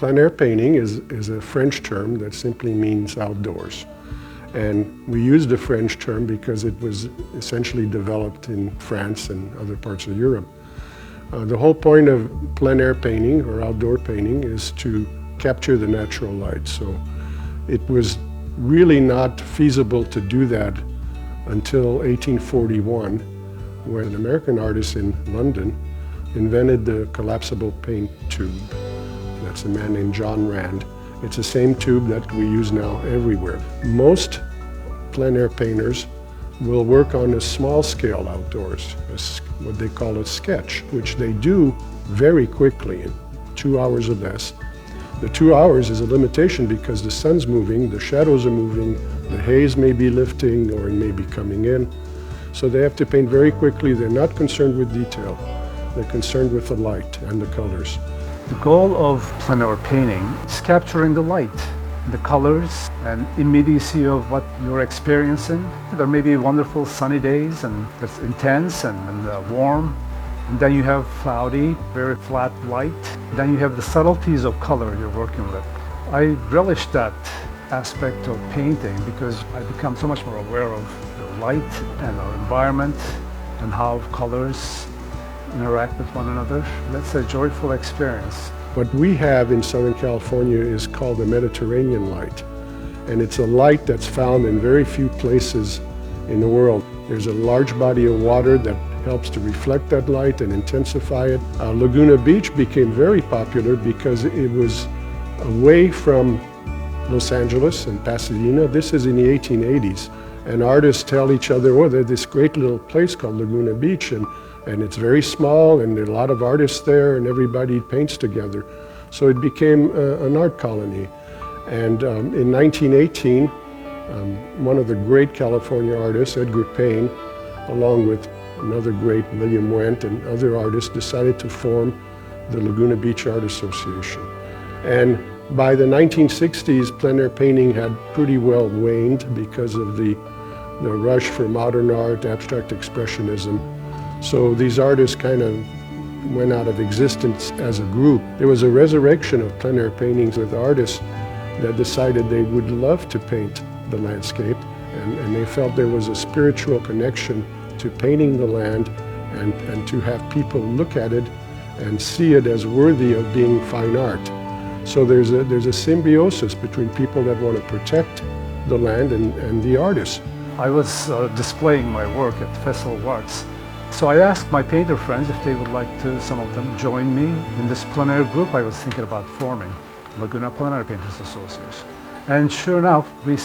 plein air painting is a French term that simply means outdoors. And we use the French term because it was essentially developed in France and other parts of Europe. The whole point of plein air painting or outdoor painting is to capture the natural light. So it was really not feasible to do that until 1841, when an American artist in London invented the collapsible paint tube. That's a man named John Rand. It's the same tube that we use now everywhere. Most plein air painters will work on a small scale outdoors, what they call a sketch, which they do very quickly, in 2 hours or less. The 2 hours is a limitation because the sun's moving, the shadows are moving, the haze may be lifting or it may be coming in. So they have to paint very quickly. They're not concerned with detail. They're concerned with the light and the colors. The goal of plein air painting is capturing the light, the colors, and immediacy of what you're experiencing. There may be wonderful sunny days and it's intense and warm. And then you have cloudy, very flat light. Then you have the subtleties of color you're working with. I relish that aspect of painting because I become so much more aware of the light and our environment and how colors interact with one another. That's a joyful experience. What we have in Southern California is called the Mediterranean light. And it's a light that's found in very few places in the world. There's a large body of water that helps to reflect that light and intensify it. Laguna Beach became very popular because it was away from Los Angeles and Pasadena. This is in the 1880s. And artists tell each other, oh, there's this great little place called Laguna Beach, and it's very small, and there are a lot of artists there, and everybody paints together. So it became an art colony. And in 1918, one of the great California artists, Edgar Payne, along with another great William Wendt and other artists, decided to form the Laguna Beach Art Association. And by the 1960s, plein air painting had pretty well waned because of the rush for modern art, abstract expressionism. So these artists kind of went out of existence as a group. There was a resurrection of plein air paintings with artists that decided they would love to paint the landscape, and they felt there was a spiritual connection to painting the land and to have people look at it and see it as worthy of being fine art. So there's a symbiosis between people that want to protect the land and the artists. I was displaying my work at the Festival of Arts. So I asked my painter friends if they would like to, some of them, join me in this plein air group I was thinking about forming, Laguna Plein Air Painters Association. And sure enough, we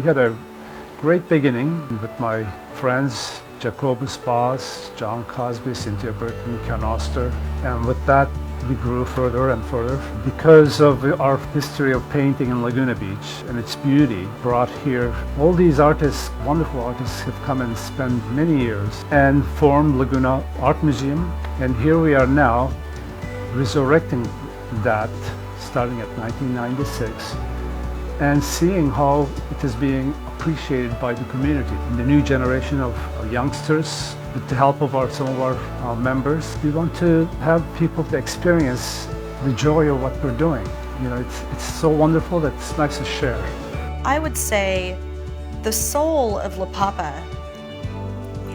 had a great beginning with my friends, Jacobus Boss, John Cosby, Cynthia Burton, Ken Oster, and with that we grew further and further. Because of our history of painting in Laguna Beach and its beauty brought here, all these artists, wonderful artists, have come and spent many years and formed Laguna Art Museum. And here we are now resurrecting that starting at 1996 and seeing how it is being appreciated by the community. The new generation of youngsters, with the help of some of our members, we want to have people to experience the joy of what we're doing. You know, it's so wonderful that it's nice to share. I would say the soul of LPAPA,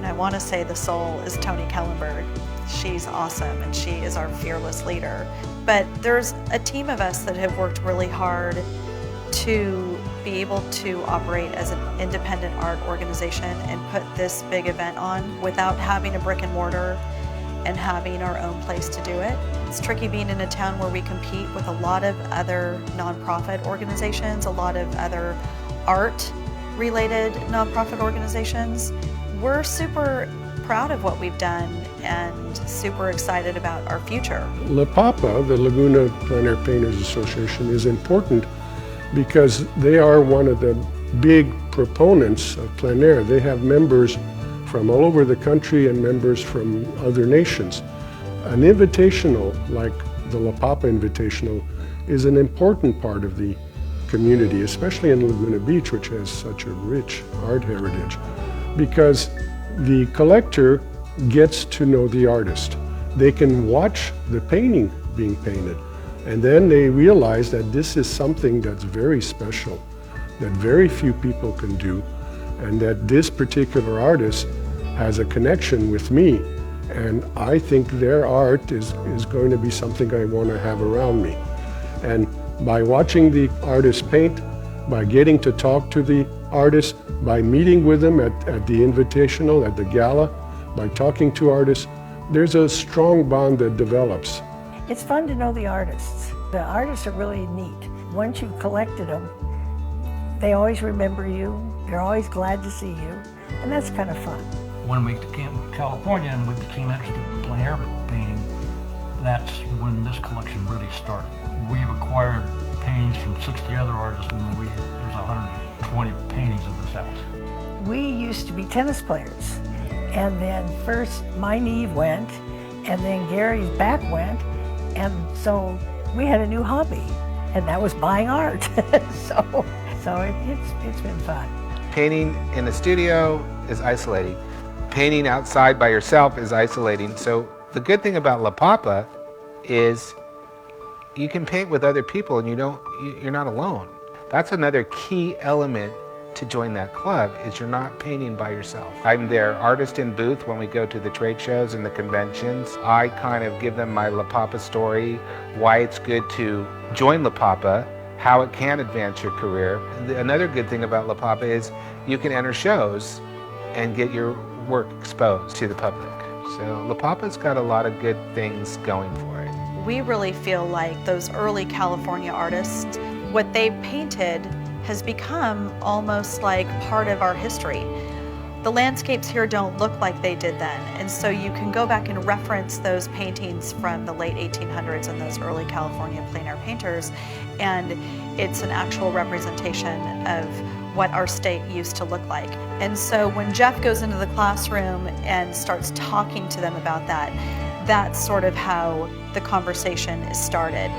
I want to say the soul is Toni Kellenberg. She's awesome and she is our fearless leader. But there's a team of us that have worked really hard to be able to operate as an independent art organization and put this big event on without having a brick and mortar and having our own place to do it. It's tricky being in a town where we compete with a lot of other nonprofit organizations, a lot of other art-related nonprofit organizations. We're super proud of what we've done and super excited about our future. LPAPA, the Laguna Plein Air Painters Association, is important because they are one of the big proponents of plein air. They have members from all over the country and members from other nations. An invitational, like the LPAPA Invitational, is an important part of the community, especially in Laguna Beach, which has such a rich art heritage, because the collector gets to know the artist. They can watch the painting being painted. And then they realized that this is something that's very special, that very few people can do, and that this particular artist has a connection with me. And I think their art is going to be something I want to have around me. And by watching the artist paint, by getting to talk to the artist, by meeting with them at the Invitational, at the gala, by talking to artists, there's a strong bond that develops. It's fun to know the artists. The artists are really neat. Once you've collected them, they always remember you. They're always glad to see you, and that's kind of fun. When we came to California and we became interested in plein air painting, that's when this collection really started. We've acquired paintings from 60 other artists, and there's 120 paintings of this house. We used to be tennis players, and then first my knee went, and then Gary's back went, and so we had a new hobby, and that was buying art. so it's been fun. Painting in the studio is isolating. Painting outside by yourself is isolating. So the good thing about LPAPA is you can paint with other people and you're not alone. That's another key element to join that club, is you're not painting by yourself. I'm their artist in booth when we go to the trade shows and the conventions. I kind of give them my LPAPA story, why it's good to join LPAPA, how it can advance your career. Another good thing about LPAPA is you can enter shows and get your work exposed to the public. So LPAPA's got a lot of good things going for it. We really feel like those early California artists, what they painted has become almost like part of our history. The landscapes here don't look like they did then, and so you can go back and reference those paintings from the late 1800s and those early California plein air painters, and it's an actual representation of what our state used to look like. And so when Jeff goes into the classroom and starts talking to them about that, that's sort of how the conversation is started.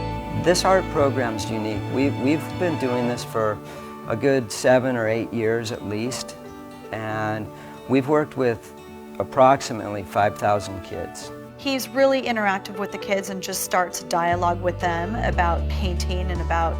This art program's unique. We've been doing this for a good 7 or 8 years at least, and we've worked with approximately 5,000 kids. He's really interactive with the kids and just starts dialogue with them about painting and about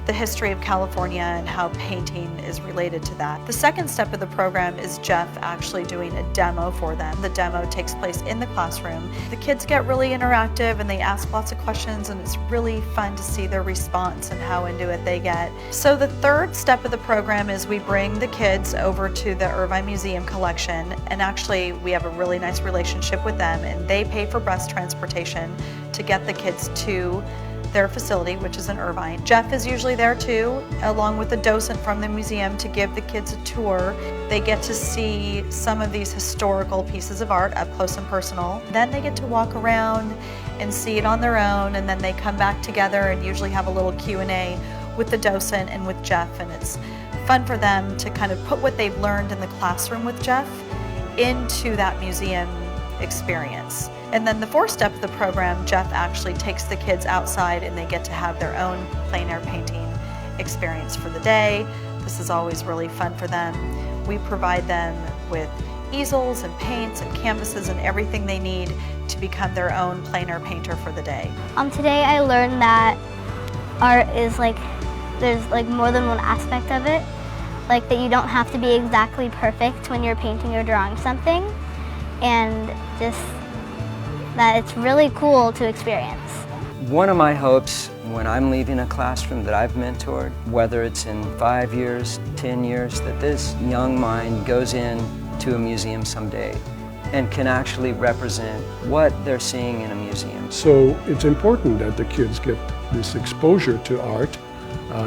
the history of California and how painting is related to that. The second step of the program is Jeff actually doing a demo for them. The demo takes place in the classroom. The kids get really interactive and they ask lots of questions, and it's really fun to see their response and how into it they get. So the third step of the program is we bring the kids over to the Irvine Museum collection, and actually we have a really nice relationship with them, and they pay for bus transportation to get the kids to their facility, which is in Irvine. Jeff is usually there too, along with a docent from the museum, to give the kids a tour. They get to see some of these historical pieces of art up close and personal. Then they get to walk around and see it on their own, and then they come back together and usually have a little Q&A with the docent and with Jeff, and it's fun for them to kind of put what they've learned in the classroom with Jeff into that museum experience. And then the fourth step of the program, Jeff actually takes the kids outside and they get to have their own plein air painting experience for the day. This is always really fun for them. We provide them with easels and paints and canvases and everything they need to become their own plein air painter for the day. Today I learned that art is there's more than one aspect of it. Like that you don't have to be exactly perfect when you're painting or drawing something, and just that it's really cool to experience. One of my hopes when I'm leaving a classroom that I've mentored, whether it's in 5 years, 10 years, that this young mind goes in to a museum someday and can actually represent what they're seeing in a museum. So it's important that the kids get this exposure to art,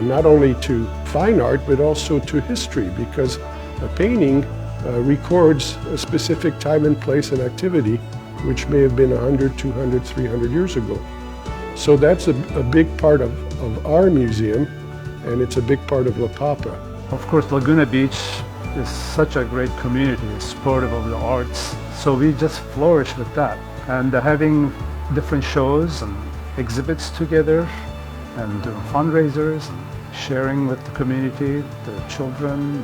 not only to fine art, but also to history, because a painting records a specific time and place and activity which may have been 100, 200, 300 years ago. So that's a big part of our museum, and it's a big part of LPAPA. Of course, Laguna Beach is such a great community, supportive of the arts, so we just flourish with that. And having different shows and exhibits together and doing fundraisers and sharing with the community, the children,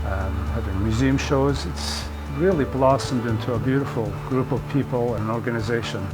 and having museum shows, it's really blossomed into a beautiful group of people and organization.